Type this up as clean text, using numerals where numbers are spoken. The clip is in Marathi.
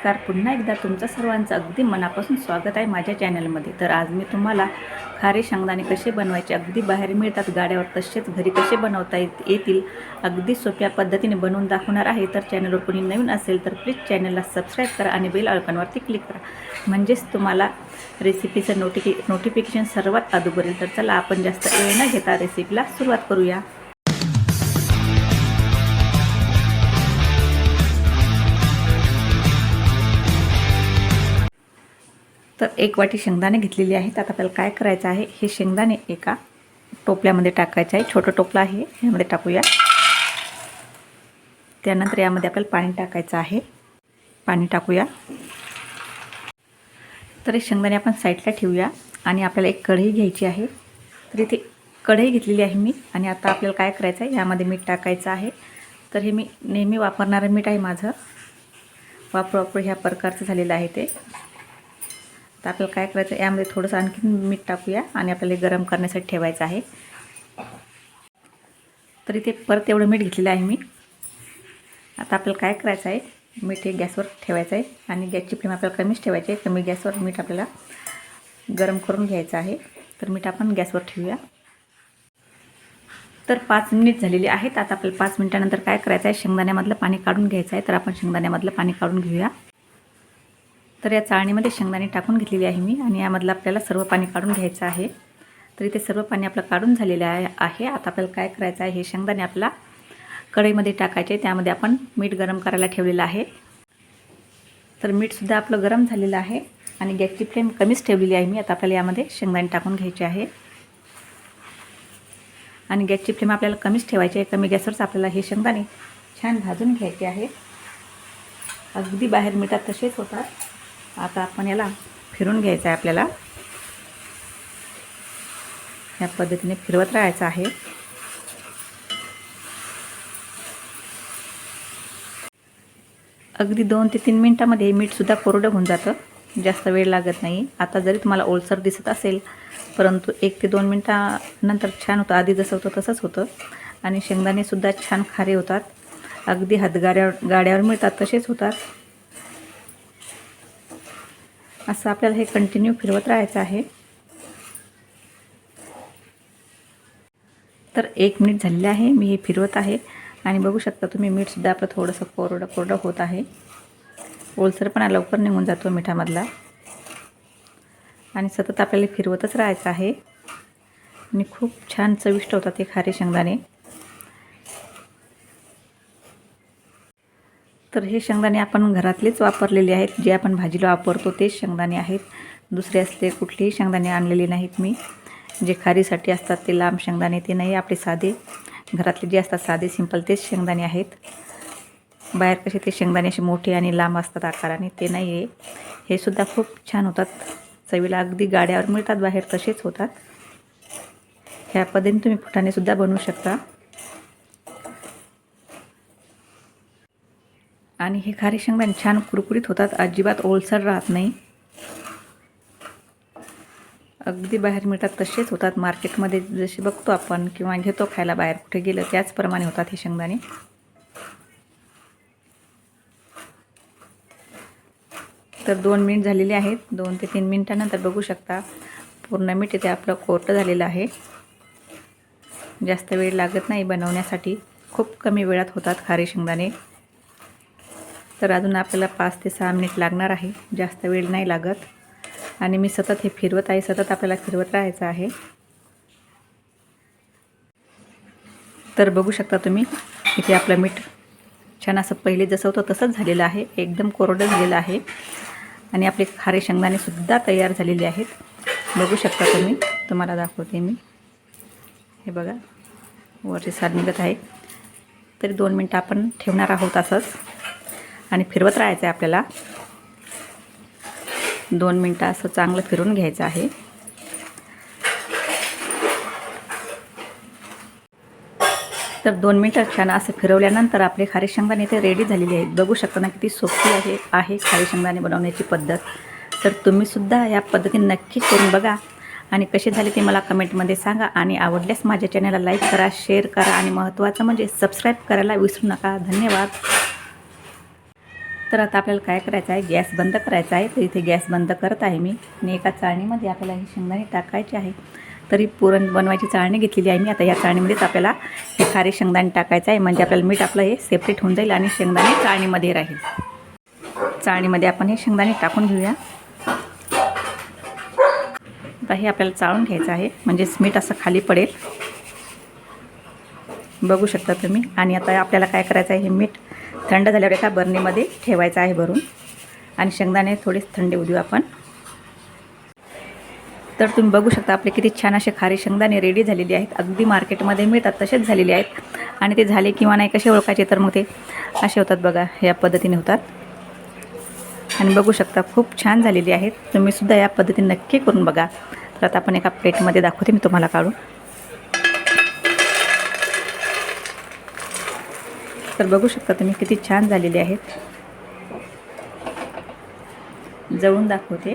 नमस्कार. पुन्हा एकदा तुमचं सर्वांचं अगदी मनापासून स्वागत आहे माझ्या चॅनलमध्ये. तर आज मी तुम्हाला खारे शेंगदाणे कसे बनवायचे, अगदी बाहेर मिळतात गाड्यावर, तसेच घरी कसे बनवता येतील अगदी सोप्या पद्धतीने बनवून दाखवणार आहे. तर चॅनलवर कोणी नवीन असेल तर प्लीज चॅनलला सबस्क्राईब करा आणि बेल आयकॉनवरती क्लिक करा, म्हणजेच तुम्हाला रेसिपीचं नोटिफिकेशन सर्वात अगोदर येईल. तर चला आपण जास्त वेळ न घेता रेसिपीला सुरुवात करूया. तर एक वाटी शेंगदाणे घेतलेले आहेत. आता आपल्याला काय करायचं आहे, हे शेंगदाणे एका टोपल्यामध्ये टाकायचे आहे. छोटं टोपलं आहे, यामध्ये टाकूया. त्यानंतर यामध्ये आपल्याला पाणी टाकायचं आहे. पाणी टाकूया. तर हे शेंगदाणे आपण साईडला ठेवूया आणि आपल्याला एक कढई घ्यायची आहे. तर इथे कढई घेतलेली आहे मी. आणि आता आपल्याला काय करायचं आहे, यामध्ये मीठ टाकायचं आहे. तर हे मी नेहमी वापरणारं मीठ आहे माझं. वापरू ह्या प्रकारचं झालेलं आहे ते. तर आपल्याला काय करायचं, यामध्ये थोडंसं आणखी मीठ टाकूया आणि आपल्याला गरम करण्यासाठी ठेवायचं आहे. तर इथे परत एवढं मीठ घेतलेलं आहे मी. आता आपल्याला काय करायचं आहे, मीठ हे गॅसवर ठेवायचं आहे आणि गॅसची फ्लेम आपल्याला कमीच ठेवायची आहे. कमी गॅसवर मीठ आपल्याला गरम करून घ्यायचं आहे. तर मीठ आपण गॅसवर ठेवूया. तर 5 मिनिट झालेली आहेत. आता आपल्याला 5 मिनिटानंतर काय करायचं आहे, शेंगदाण्यामधलं पाणी काढून घ्यायचं आहे. तर आपण शेंगदाण्यामधलं पाणी काढून घेऊया. तर या चाळणीमध्ये शेंगदाणे टाकून घेतलेली आहे मी आणि यामधलं आपल्याला सर्व पाणी काढून घ्यायचं आहे. तर इथे सर्व पाणी आपलं काढून झालेलं आहे. आता आपल्याला काय करायचं आहे, हे शेंगदाणे आपल्याला कढईमध्ये टाकायचे. त्यामध्ये आपण मीठ गरम करायला ठेवलेलं आहे. तर मीठसुद्धा आपलं गरम झालेलं आहे आणि गॅसची फ्लेम कमीच ठेवलेली आहे मी. आता आपल्याला यामध्ये शेंगदाणे टाकून घ्यायचे आहे आणि गॅसची फ्लेम आपल्याला कमीच ठेवायची आहे. कमी गॅसवरच आपल्याला हे शेंगदाणे छान भाजून घ्यायचे आहे. अगदी बाहेर मिळतात तसेच होतात. आता आपण याला फिरून घ्यायचं आहे. आपल्याला या पद्धतीने फिरवत राहायचं आहे. अगदी 2 ते 3 मिनिटांमध्ये मीठसुद्धा कोरडं होऊन जातं. जास्त वेळ लागत नाही. आता जरी तुम्हाला ओलसर दिसत असेल, परंतु 1 ते 2 मिनिटानंतर छान होतं. आधी जसं होतं तसंच होतं आणि शेंगदाणेसुद्धा छान खारे होतात. अगदी गाड्यावर मिळतात तसेच होतात. असं आपल्याला हे कंटिन्यू फिरवत राहायचं आहे. तर 1 मिनिट झालेले आहे. मी हे फिरवत आहे आणि बघू शकता तुम्ही, मीठसुद्धा आपलं थोडंसं कोरडं होत आहे. ओलसरपणा लवकर निघून जातो मिठामधला आणि सतत आपल्याला फिरवतच राहायचं आहे आणि खूप छान चविष्ट होतात हे खारे शेंगदाणे. तर हे शेंगदाणे आपण घरातलेच वापरलेले आहेत. जे आपण भाजीला वापरतो तेच शेंगदाणे आहेत. दुसरे असले कुठलेही शेंगदाणे आणलेले नाहीत मी. जे खारीसाठी असतात ते लांब शेंगदाणे ते नाही, आपले साधे घरातले जे असतात साधे सिंपल तेच शेंगदाणे आहेत. बाहेर कसे ते शेंगदाणे असे मोठे आणि लांब असतात आकाराने, ते नाही आहे. हे सुद्धा खूप छान होतात चवीला. अगदी गाड्यावर मिळतात बाहेर तसेच होतात. ह्या पद्धतीने तुम्ही फुटाणेसुद्धा बनवू शकता. आणि हे खारे शेंगदाणे छान कुरकुरीत होतात, अजिबात ओलसर राहत नाही. अगदी बाहेर मिळतात तसेच होतात. मार्केटमध्ये जसे बघतो आपण किंवा घेतो खायला बाहेर कुठे गेलं, त्याचप्रमाणे होतात हे शेंगदाणे. तर 2 मिनिट झालेले आहेत. 2 ते 3 मिनिटानंतर बघू शकता पूर्ण मीठ इथे आपलं कोरडं झालेलं आहे. जास्त वेळ लागत नाही बनवण्यासाठी. खूप कमी वेळात होतात खारे शेंगदाणे. तर अजून आपल्याला 5 ते 6 मिनिट लागणार आहे. जास्त वेळ नाही लागत. आणि मी सतत हे फिरवत आहे. सतत आपल्याला फिरवत राहायचं आहे. तर बघू शकता तुम्ही, इथे आपलं मीठ छान असं पहिले जसं होतं तसंच झालेलं आहे. एकदम कोरडं झालेलं आहे आणि आपले खारे शेंगदाणेसुद्धा तयार झालेले आहेत. बघू शकता तुम्ही, तुम्हाला दाखवते मी. हे बघा, वरचे साल निघत आहे. तरी 2 मिनटं आपण ठेवणार आहोत असंच आणि फिरवत राहायचं आहे आपल्याला. 2 मिनटं असं चांगलं फिरून घ्यायचं आहे. तर 2 मिनटं छान असं फिरवल्यानंतर आपले खारे शेंगदाणे इथे रेडी झालेले आहेत. बघू शकता ना किती सोपी आहे खारे शेंगदाणे बनवण्याची पद्धत. तर तुम्हीसुद्धा या पद्धतीने नक्की करून बघा आणि कसे झाले ते मला कमेंटमध्ये सांगा. आणि आवडल्यास माझ्या चॅनलला लाईक करा, शेअर करा आणि महत्त्वाचं म्हणजे सबस्क्राईब करायला विसरू नका. धन्यवाद. तर आता आपल्याला काय करायचं आहे, गॅस बंद करायचा आहे. तर इथे गॅस बंद करत आहे मी आणि एका चाळणीमध्ये आपल्याला ही शेंगदाणे टाकायचे आहे. तरी पुरण बनवायची चाळणी घेतलेली आहे मी. आता या चाळणीमध्येच आपल्याला हे खारे शेंगदाणे टाकायचं आहे, म्हणजे आपल्याला मीठ आपलं हे सेपरेट होऊन जाईल आणि शेंगदाणे चाळणीमध्ये राहील. चाळणीमध्ये आपण हे शेंगदाणे टाकून घेऊया. आता हे आपल्याला चाळून घ्यायचं आहे, म्हणजेच मीठ असं खाली पडेल, बघू शकता तुम्ही. आणि आता आपल्याला काय करायचं आहे, हे मीठ थंड झाल्यावर एका बरणीमध्ये ठेवायचं आहे भरून, आणि शेंगदाणे थोडेच थंड होऊ देऊ आपण. तर तुम्ही बघू शकता आपले किती छान असे खारे शेंगदाणे रेडी झालेले आहेत. अगदी मार्केटमध्ये मिळतात तसेच झालेले आहेत. आणि ते झाले किंवा नाही कसे ओळखायचे, तर मग ते असे होतात बघा, या पद्धतीने होतात. आणि बघू शकता खूप छान झालेली आहेत. तुम्हीसुद्धा या पद्धतीने नक्की करून बघा. तर आता आपण एका प्लेटमध्ये दाखवते मी तुम्हाला काढून. तर बघू शकता तुम्ही किती छान झालेले आहेत. जळून दाखवते.